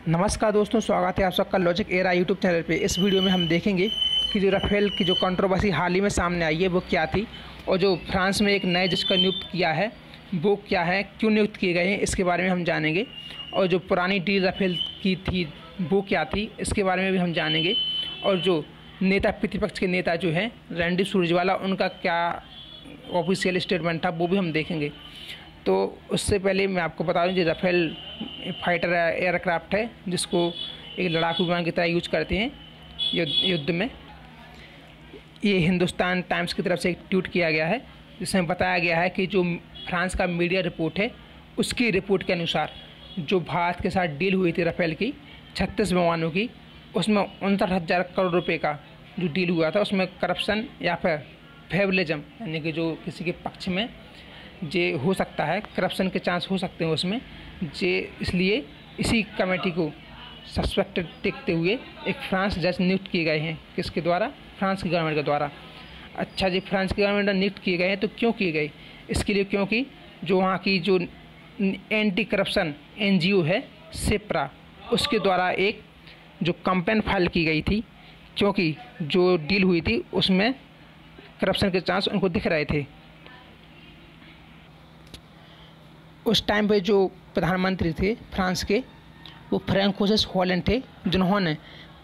नमस्कार दोस्तों, स्वागत है आप सबका लॉजिक एरा यूट्यूब चैनल पे। इस वीडियो में हम देखेंगे कि जो राफेल की जो कंट्रोवर्सी हाल ही में सामने आई है वो क्या थी, और जो फ्रांस में एक नए जज का नियुक्त किया है वो क्या है, क्यों नियुक्त किए गए हैं, इसके बारे में हम जानेंगे। और जो पुरानी डील राफेल की थी वो क्या थी, इसके बारे में भी हम जानेंगे। और जो नेता प्रतिपक्ष के नेता जो हैं रणदीप सुरजेवाला, उनका क्या ऑफिशियल स्टेटमेंट था वो भी हम देखेंगे। तो उससे पहले मैं आपको बता दूं, जो राफेल फाइटर एयरक्राफ्ट है जिसको एक लड़ाकू विमान की तरह यूज करते हैं युद्ध में। ये हिंदुस्तान टाइम्स की तरफ से एक ट्वीट किया गया है जिसमें बताया गया है कि जो फ्रांस का मीडिया रिपोर्ट है उसकी रिपोर्ट के अनुसार जो भारत के साथ डील हुई थी राफेल की 36 विमानों की, उसमें 69,000 करोड़ रुपए का जो डील हुआ था उसमें करप्शन या फिर फेवरिज्म यानी कि जो किसी के पक्ष में जे हो सकता है, करप्शन के चांस हो सकते हैं उसमें जे, इसलिए इसी कमेटी को सस्पेक्टेड देखते हुए एक फ्रांस जज नियुक्त किए गए हैं। किसके द्वारा? फ्रांस की गवर्नमेंट के द्वारा। अच्छा जी, फ्रांस की गवर्नमेंट नियुक्त किए गए हैं तो क्यों किए गए? इसके लिए क्योंकि जो वहाँ की जो एंटी करप्शन NGO है सेप्रा, उसके द्वारा एक जो कंप्लेन फाइल की गई थी, क्योंकि जो डील हुई थी उसमें करप्शन के चांस उनको दिख रहे थे। उस टाइम पे जो प्रधानमंत्री थे फ्रांस के वो फ्रैंकोइस हॉलैंड थे, जिन्होंने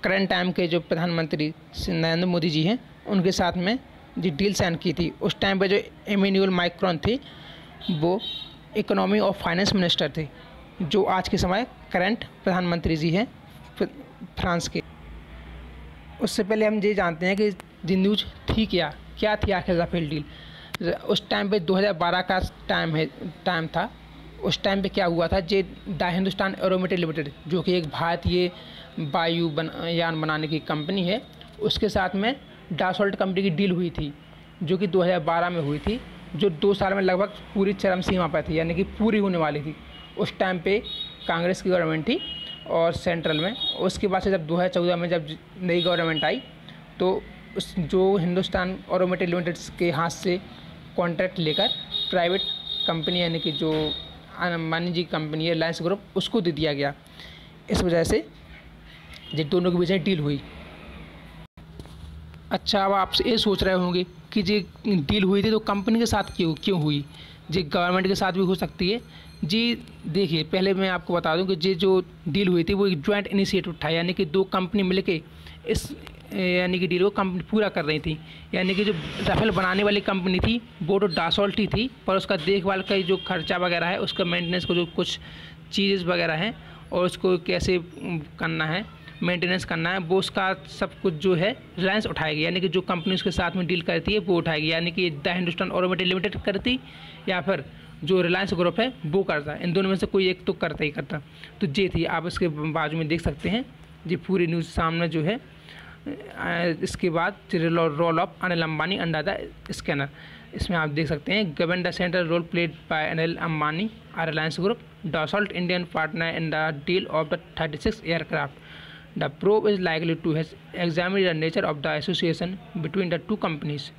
करंट टाइम के जो प्रधानमंत्री नरेंद्र मोदी जी हैं उनके साथ में जो डील साइन की थी। उस टाइम पे जो इमैनुअल मैक्रोन थे वो इकोनॉमी और फाइनेंस मिनिस्टर थे, जो आज के समय करंट प्रधानमंत्री जी हैं फ्रांस के। उससे पहले हम ये जानते हैं कि जी न्यूज थी क्या थी आखिर राफेल डील। उस टाइम पे 2012 का टाइम था। उस टाइम पे क्या हुआ था, जे द हिंदुस्तान एरोनॉटिक्स लिमिटेड जो कि एक भारतीय यान बनाने की कंपनी है, उसके साथ में डासॉल्ट कंपनी की डील हुई थी जो कि 2012 में हुई थी, जो 2 साल में लगभग पूरी चरम सीमा पर थी, यानी कि पूरी होने वाली थी। उस टाइम पे कांग्रेस की गवर्नमेंट थी और सेंट्रल में। उसके बाद से जब 2014 में जब नई गवर्नमेंट आई तो उस जो हिंदुस्तान एरोनॉटिक्स लिमिटेड के हाथ से कॉन्ट्रैक्ट लेकर प्राइवेट कंपनी यानी कि जो अंबानी जी कंपनी है रिलायंस ग्रुप, उसको दे दिया गया। इस वजह से ये दोनों के बीच डील हुई। अच्छा, अब आप ये सोच रहे होंगे कि ये डील हुई थी तो कंपनी के साथ क्यों हुई, जी गवर्नमेंट के साथ भी हो सकती है। जी देखिए, पहले मैं आपको बता दूं कि ये जो डील हुई थी वो एक ज्वाइंट इनिशिएटिव था, यानी कि 2 कंपनी मिलके इस यानी कि डील को कंपनी पूरा कर रही थी। यानी कि जो राफेल बनाने वाली कंपनी थी वो तो डासॉल्ट ही थी, पर उसका देखभाल का जो खर्चा वगैरह है, उसका मेंटेनेंस को जो कुछ चीज़ वगैरह हैं और उसको कैसे करना है, मेंटेनेंस करना है, वो उसका सब कुछ जो है रिलायंस उठाएगी। यानी कि जो कंपनी उसके साथ में डील करती है वो उठाएगी, यानी कि द हिंदुस्तान एरोनॉटिक्स लिमिटेड करती या फिर जो रिलायंस ग्रुप है वो करता है। इन दोनों में से कोई एक तो करता ही करता। तो ये थी, आप इसके बाजू में देख सकते हैं जी पूरी न्यूज़ सामने जो है। इसके बाद role of Anil Ambani under the scanner, इसमें आप देख सकते हैं given the central role played by Anil Ambani ah Reliance group Dassault Indian partner in the deal of the 36 aircraft. The probe is likely to has examine the nature of the association between the 2 companies.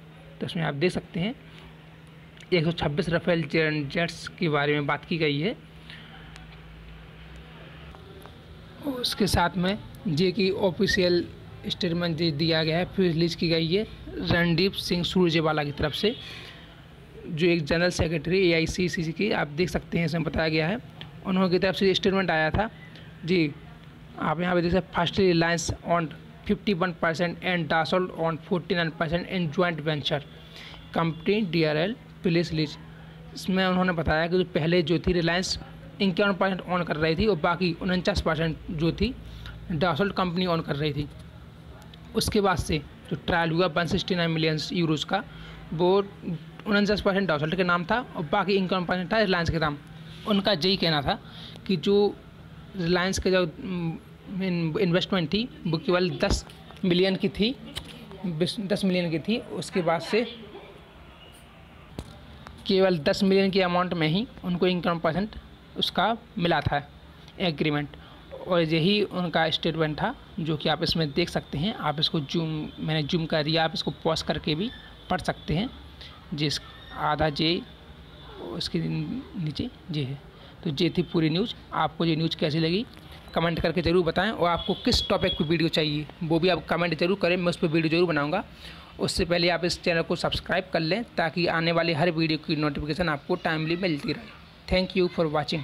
तो इसमें आप देख सकते हैं 126 Rafale jets के बारे में बात की गई है। उसके साथ में जे की ऑफिशियल स्टेटमेंट दिया गया है, फिर रिलीज की गई है रणदीप सिंह सुरजेवाला की तरफ से, जो एक जनरल सेक्रेटरी AICC की, आप देख सकते हैं इसमें बताया गया है। उन्होंने की तरफ से स्टेटमेंट आया था जी, आप यहाँ पे देख सकते हैं। First Reliance on 51% and Dassault on 49% in joint venture company DRL पुलिस लीज। इसमें उन्होंने बताया कि जो पहले जो थी रिलायंस 51% ऑन कर रही थी और बाकी 49% जो थी डासॉल्ट कंपनी ऑन कर रही थी। उसके बाद से जो ट्रायल हुआ 169 मिलियन यूरोज़ का, वो 49% डासॉल्ट के नाम था और बाकी 51% था रिलायंस के नाम। उनका यही कहना था कि जो रिलायंस के जो इन्वेस्टमेंट थी वो केवल 10 मिलियन की थी, 10 मिलियन की थी। उसके बाद से केवल 10 मिलियन की अमाउंट में ही उनको 51% उसका मिला था एग्रीमेंट, और यही उनका स्टेटमेंट था जो कि आप इसमें देख सकते हैं। आप इसको मैंने जूम कर दिया, आप इसको पॉज करके भी पढ़ सकते हैं। जिस आधा जे उसके नीचे जे है। तो ये थी पूरी न्यूज़। आपको ये न्यूज़ कैसी लगी कमेंट करके ज़रूर बताएं, और आपको किस टॉपिक पे वीडियो चाहिए वो भी आप कमेंट जरूर करें, मैं उस पर वीडियो ज़रूर बनाऊँगा। उससे पहले आप इस चैनल को सब्सक्राइब कर लें ताकि आने वाले हर वीडियो की नोटिफिकेशन आपको टाइमली मिलती रहे। Thank you for watching.